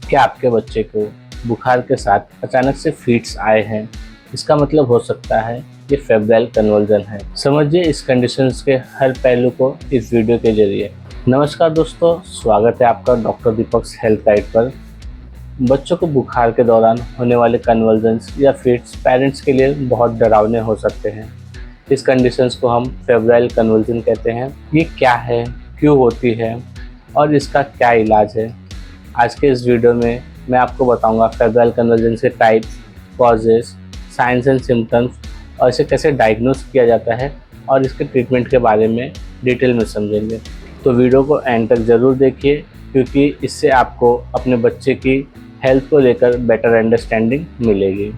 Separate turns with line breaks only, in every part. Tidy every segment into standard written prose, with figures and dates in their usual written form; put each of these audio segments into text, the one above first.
क्या आपके बच्चे को बुखार के साथ अचानक से फीट्स आए हैं? इसका मतलब हो सकता है ये फेब्राइल कन्वर्जन है। समझिए इस कंडीशंस के हर पहलू को इस वीडियो के जरिए। नमस्कार दोस्तों, स्वागत है आपका डॉक्टर दीपक्स हेल्थ गाइड पर। बच्चों को बुखार के दौरान होने वाले कन्वर्जन्स या फिट्स पेरेंट्स के लिए बहुत डरावने हो सकते हैं। इस कंडीशंस को हम फेब्राइल कन्वर्जन कहते हैं। ये क्या है, क्यों होती है और इसका क्या इलाज है? आज के इस वीडियो में मैं आपको बताऊंगा फेब्राइल कन्वर्जन के types, causes, science and symptoms और इसे कैसे डायग्नोस किया जाता है और इसके ट्रीटमेंट के बारे में डिटेल में समझेंगे। तो वीडियो को एंड तक ज़रूर देखिए, क्योंकि इससे आपको अपने बच्चे की हेल्थ को लेकर बेटर अंडरस्टैंडिंग मिलेगी।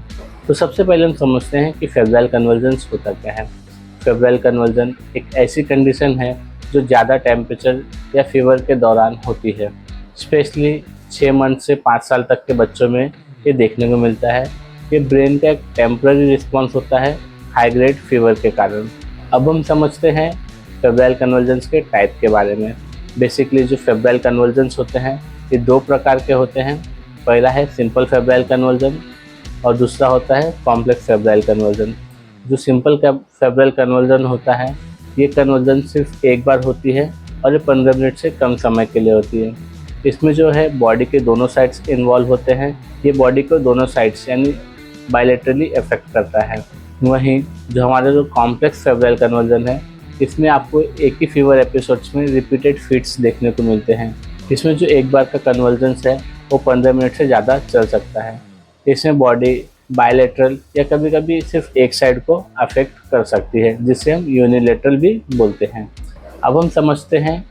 तो सबसे पहले हम समझते हैं कि फेब्राइल कन्वर्जन होता क्या है। फेब्राइल कन्वर्जन एक ऐसी कंडीशन है जो ज़्यादा टेम्परेचर या फीवर के दौरान होती है। स्पेशली 6 मंथ से 5 साल तक के बच्चों में ये देखने को मिलता है। ये ब्रेन का एक टेम्पररी रिस्पॉन्स होता है हाई ग्रेड फीवर के कारण। अब हम समझते हैं फेब्राइल कन्वर्जन्स के टाइप के बारे में। बेसिकली जो फेब्राइल कन्वर्जन्स होते हैं ये 2 प्रकार के होते हैं। पहला है सिंपल फेब्राइल कन्वर्जन और दूसरा होता है कॉम्प्लेक्स फेब्राइल कन्वर्जन। जो सिंपल फेब्राइल कन्वर्जन होता है ये कन्वर्जन सिर्फ एक बार होती है और ये 15 मिनट से कम समय के लिए होती है। इसमें जो है बॉडी के दोनों साइड्स इन्वॉल्व होते हैं। ये बॉडी को दोनों साइड्स यानी बायलेटरली इफेक्ट करता है। वहीं जो हमारा जो कॉम्प्लेक्स फेब्राइल कन्वर्जन है इसमें आपको एक ही फीवर एपिसोड्स में रिपीटेड फिट्स देखने को मिलते हैं। इसमें जो एक बार का कन्वर्जन्स है वो 15 मिनट से ज़्यादा चल सकता है। इसमें बॉडी बायलेटरल या कभी कभी सिर्फ एक साइड को अफेक्ट कर सकती है, जिसे हम यूनिलेटरल भी बोलते हैं। अब हम समझते हैं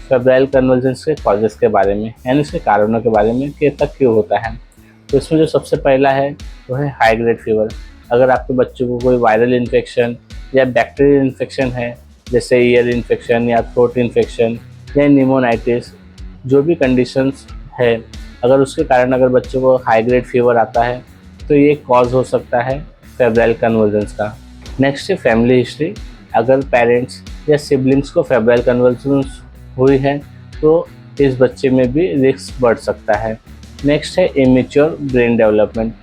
फेब्राइल कन्वर्जन्स के कॉजेज़ के बारे में, यानी इसके कारणों के बारे में कि तक क्यों होता है। तो इसमें जो सबसे पहला है वो है हाई ग्रेड फीवर। अगर आपके बच्चों को कोई वायरल इन्फेक्शन या बैक्टीरियल इन्फेक्शन है, जैसे ईयर इन्फेक्शन या थ्रोट इन्फेक्शन या निमोनाइटिस, जो भी कंडीशंस है, अगर उसके कारण अगर बच्चों को हाई ग्रेड फीवर आता है तो ये कॉज हो सकता है फेब्राइल कन्वर्जन्स का। नेक्स्ट है फैमिली हिस्ट्री। अगर पेरेंट्स या सिबलिंग्स को फेब्राइल कन्वर्जन्स हुई है तो इस बच्चे में भी रिस्क बढ़ सकता है। नेक्स्ट है इमेच्योर ब्रेन डेवलपमेंट।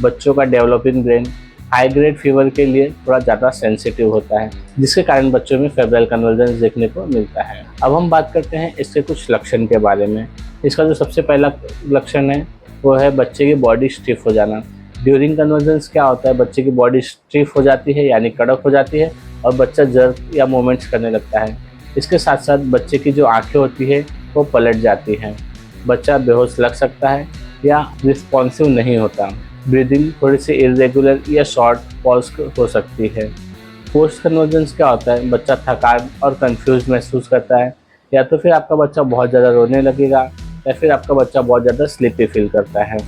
बच्चों का developing brain high grade fever के लिए थोड़ा ज़्यादा सेंसिटिव होता है, जिसके कारण बच्चों में फेब्राइल कन्वर्जन देखने को मिलता है। अब हम बात करते हैं इसके कुछ लक्षण के बारे में। इसका जो सबसे पहला लक्षण है वो है बच्चे की बॉडी स्टिफ हो जाना। ड्यूरिंग कन्वर्जन्स क्या होता है, बच्चे की बॉडी स्टिफ हो जाती है यानी कड़क हो जाती है और बच्चा जर्क या मूवमेंट्स करने लगता है। इसके साथ साथ बच्चे की जो आंखें होती है वो पलट जाती हैं। बच्चा बेहोश लग सकता है या रिस्पॉन्सिव नहीं होता। ब्रीदिंग थोड़ी सी इरेगुलर या शॉर्ट पॉज हो सकती है। पोस्ट कन्वर्जन्स क्या होता है, बच्चा थकान और कंफ्यूज महसूस करता है, या तो फिर आपका बच्चा बहुत ज़्यादा रोने लगेगा या फिर आपका बच्चा बहुत ज़्यादा स्लीपी फील करता है।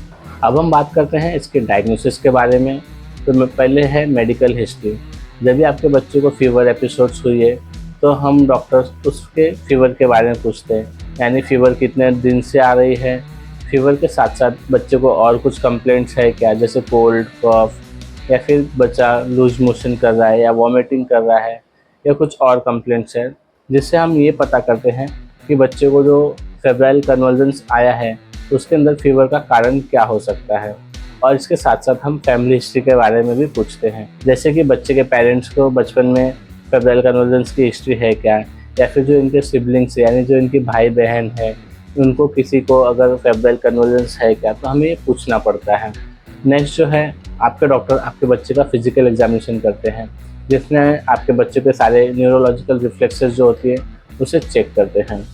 अब हम बात करते हैं इसके डायग्नोसिस के बारे में। तो पहले है मेडिकल हिस्ट्री। जब भी आपके बच्चे को फीवर एपिसोड्स हुई है तो हम डॉक्टर उसके फीवर के बारे में पूछते हैं, यानी फीवर कितने दिन से आ रही है। फीवर के साथ साथ बच्चे को और कुछ कंप्लेंट्स है क्या, जैसे कोल्ड, कफ, या फिर बच्चा लूज मोशन कर रहा है या वॉमिटिंग कर रहा है या कुछ और कंप्लेंट्स है, जिससे हम ये पता करते हैं कि बच्चे को जो फेब्राइल कन्वर्जन्स आया है उसके अंदर फीवर का कारण क्या हो सकता है। और इसके साथ साथ हम फैमिली हिस्ट्री के बारे में भी पूछते हैं, जैसे कि बच्चे के पेरेंट्स को बचपन में फेब्राइल कन्वर्जन्स की हिस्ट्री है क्या, या फिर जो इनके सिबलिंग्स यानी जो इनकी भाई बहन है उनको किसी को अगर फेब्राइल कन्वर्जन्स है क्या, तो हमें ये पूछना पड़ता है। नेक्स्ट जो है आपके डॉक्टर आपके बच्चे का फिजिकल एग्जामिनेशन करते हैं, जिसमें आपके बच्चे के सारे न्यूरोलॉजिकल रिफ्लेक्सेस जो होती है उसे चेक करते हैं।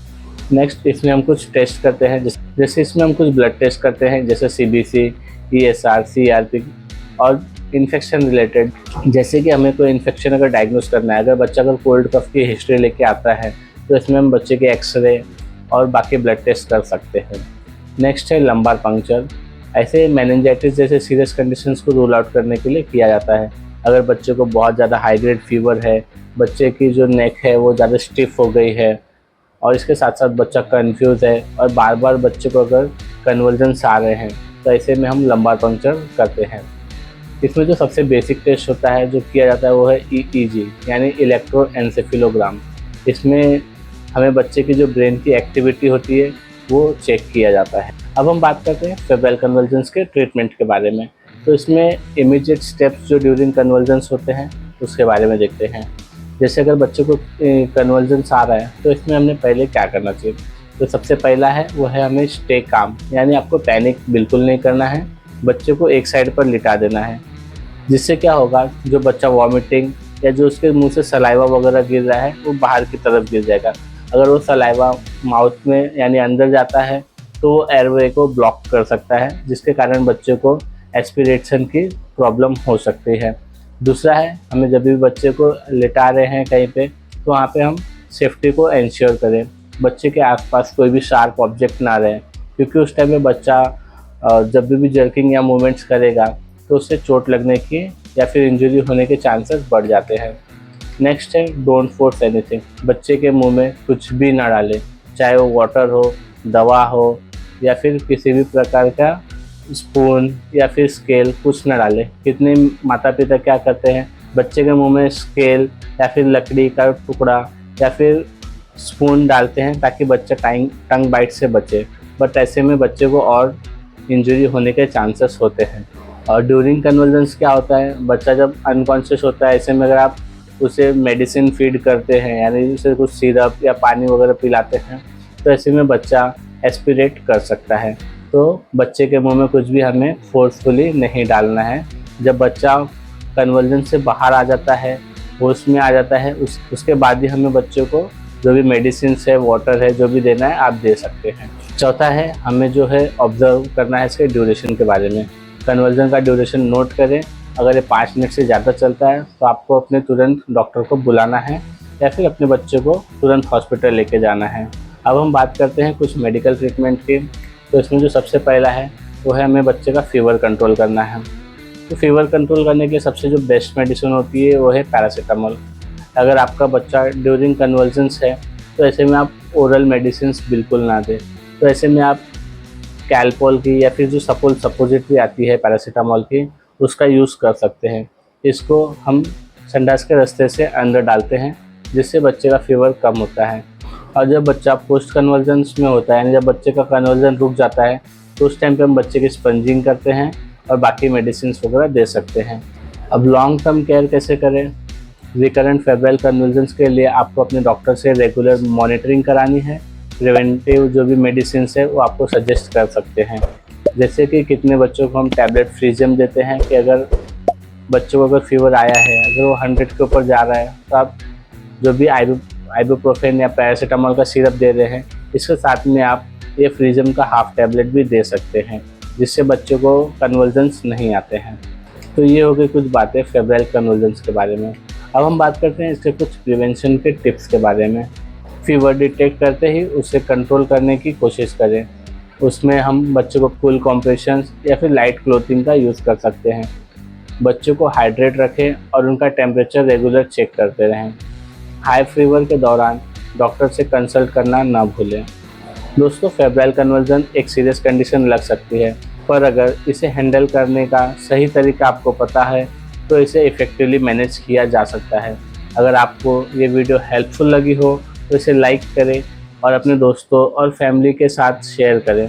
नेक्स्ट इसमें हम कुछ टेस्ट करते हैं, जैसे इसमें हम कुछ ब्लड टेस्ट करते हैं, जैसे CBC, ESR, CRP और इन्फेक्शन रिलेटेड। जैसे कि हमें कोई इन्फेक्शन अगर डायग्नोस करना है, अगर बच्चा अगर कोल्ड कफ की हिस्ट्री लेके आता है तो इसमें हम बच्चे के एक्सरे और बाकी ब्लड टेस्ट कर सकते हैं। नेक्स्ट है लंबार पंक्चर। ऐसे मेनिंजाइटिस जैसे सीरियस कंडीशंस को रूल आउट करने के लिए किया जाता है। अगर बच्चे को बहुत ज़्यादा हाई ग्रेड फीवर है, बच्चे की जो नेक है वो ज़्यादा स्टिफ हो गई है और इसके साथ साथ बच्चा कंफ्यूज है और बार बार बच्चे को अगर कन्वर्जन्स आ रहे हैं, तो ऐसे में हम लंबार पंक्चर करते हैं। इसमें जो सबसे बेसिक टेस्ट होता है जो किया जाता है वो है EEG यानी इलेक्ट्रोएन्सेफेलोग्राम। इसमें हमें बच्चे की जो ब्रेन की एक्टिविटी होती है वो चेक किया जाता है। अब हम बात करते हैं फेब्राइल कन्वर्जेंस के ट्रीटमेंट के बारे में। तो इसमें इमीडिएट स्टेप्स जो ड्यूरिंग कन्वर्जेंस होते हैं उसके बारे में देखते हैं। जैसे अगर बच्चे को कन्वर्जेंस आ रहा है तो इसमें हमने पहले क्या करना चाहिए। तो सबसे पहला है वो है हमें स्टे काम, यानी आपको पैनिक बिल्कुल नहीं करना है, बच्चे को एक साइड पर लिटा देना है। जिससे क्या होगा, जो बच्चा वॉमिटिंग या जो उसके मुंह से सलाइवा वगैरह गिर रहा है वो बाहर की तरफ गिर जाएगा। अगर वो सलाइवा माउथ में यानी अंदर जाता है तो वो एयरवे को ब्लॉक कर सकता है, जिसके कारण बच्चे को एस्पिरेशन की प्रॉब्लम हो सकती है। दूसरा है, हमें जब भी बच्चे को लिटा रहे हैं कहीं पे तो वहाँ पे हम सेफ्टी को इंश्योर करें, बच्चे के आसपास कोई भी शार्प ऑब्जेक्ट ना रहे, क्योंकि उस टाइम में बच्चा जब भी जर्किंग या मूवमेंट्स करेगा तो उससे चोट लगने की या फिर इंजरी होने के चांसेस बढ़ जाते हैं। नेक्स्ट है डोंट फोर्स एनीथिंग, बच्चे के मुंह में कुछ भी ना डालें, चाहे वो वाटर हो, दवा हो या फिर किसी भी प्रकार का स्पून या फिर स्केल, कुछ ना डालें। कितने माता पिता क्या करते हैं, बच्चे के मुंह में स्केल या फिर लकड़ी का टुकड़ा या फिर स्पून डालते हैं ताकि बच्चा टंग बाइट से बचे, बट ऐसे में बच्चे को और इंजरी होने के चांसेस होते हैं। और ड्यूरिंग कन्वर्जेंस क्या होता है, बच्चा जब अनकॉन्शियस होता है, ऐसे में अगर आप उसे मेडिसिन फीड करते हैं यानी उसे कुछ सिरप या पानी वगैरह पिलाते हैं तो ऐसे में बच्चा एस्पिरेट कर सकता है। तो बच्चे के मुंह में कुछ भी हमें फोर्सफुली नहीं डालना है। जब बच्चा कन्वर्जेंस से बाहर आ जाता है, होश में आ जाता है, उसके बाद ही हमें बच्चे को जो भी मेडिसिन है, वाटर है, जो भी देना है आप दे सकते हैं। चौथा है, हमें जो है ऑब्जर्व करना है इसके ड्यूरेशन के बारे में। कन्वर्जन का ड्यूरेशन नोट करें, अगर ये 5 मिनट से ज़्यादा चलता है तो आपको अपने तुरंत डॉक्टर को बुलाना है या फिर अपने बच्चे को तुरंत हॉस्पिटल लेके जाना है। अब हम बात करते हैं कुछ मेडिकल ट्रीटमेंट की। तो इसमें जो सबसे पहला है वो है हमें बच्चे का फीवर कंट्रोल करना है। तो फीवर कंट्रोल करने के सबसे जो बेस्ट मेडिसिन होती है वो है पैरासीटामोल। अगर आपका बच्चा ड्यूरिंग कन्वर्जेंस है तो ऐसे में आप ओरल मेडिसिन बिल्कुल ना दें। तो ऐसे में आप कैलपोल की या फिर जो सपोजिटरी आती है पैरासीटामोल की, उसका यूज़ कर सकते हैं। इसको हम संडास के रास्ते से अंदर डालते हैं, जिससे बच्चे का फीवर कम होता है। और जब बच्चा पोस्ट कन्वर्जेंस में होता है, यानी जब बच्चे का कन्वर्जन रुक जाता है, तो उस टाइम पे हम बच्चे की स्पंजिंग करते हैं और बाकी मेडिसिन वगैरह दे सकते हैं। अब लॉन्ग टर्म केयर कैसे करें। रिकरेंट फेब्राइल कन्वर्जेंस के लिए आपको अपने डॉक्टर से रेगुलर मॉनिटरिंग करानी है। प्रिवेंटिव जो भी मेडिसिन है वो आपको सजेस्ट कर सकते हैं। जैसे कि कितने बच्चों को हम टैबलेट फ्रीजियम देते हैं कि अगर बच्चों को अगर फीवर आया है, अगर वो 100 के ऊपर जा रहा है, तो आप जो भी आइबुप्रोफेन या पैरासीटामोल का सिरप दे रहे हैं, इसके साथ में आप ये फ्रीजियम का हाफ टैबलेट भी दे सकते हैं, जिससे बच्चों को कन्वर्जेंस नहीं आते हैं। तो ये हो गई कुछ बातें फेब्राइल कन्वर्जेंस के बारे में। अब हम बात करते हैं इसके कुछ प्रिवेंशन के टिप्स के बारे में। फीवर डिटेक्ट करते ही उसे कंट्रोल करने की कोशिश करें। उसमें हम बच्चों को कूल कॉम्प्रेशंस या फिर लाइट क्लोथिंग का यूज़ कर सकते हैं। बच्चों को हाइड्रेट रखें और उनका टेम्परेचर रेगुलर चेक करते रहें। हाई फीवर के दौरान डॉक्टर से कंसल्ट करना ना भूलें। दोस्तों, फेब्राइल कन्वर्जन एक सीरियस कंडीशन लग सकती है, पर अगर इसे हैंडल करने का सही तरीका आपको पता है तो इसे इफ़ेक्टिवली मैनेज किया जा सकता है। अगर आपको ये वीडियो हेल्पफुल लगी हो तो इसे लाइक करें और अपने दोस्तों और फैमिली के साथ शेयर करें।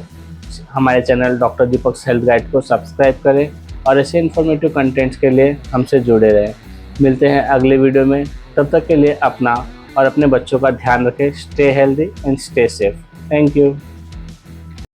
हमारे चैनल डॉक्टर दीपक्स हेल्थ गाइड को सब्सक्राइब करें और ऐसे इन्फॉर्मेटिव कंटेंट्स के लिए हमसे जुड़े रहें। मिलते हैं अगले वीडियो में, तब तक के लिए अपना और अपने बच्चों का ध्यान रखें। Stay healthy and stay safe. Thank you.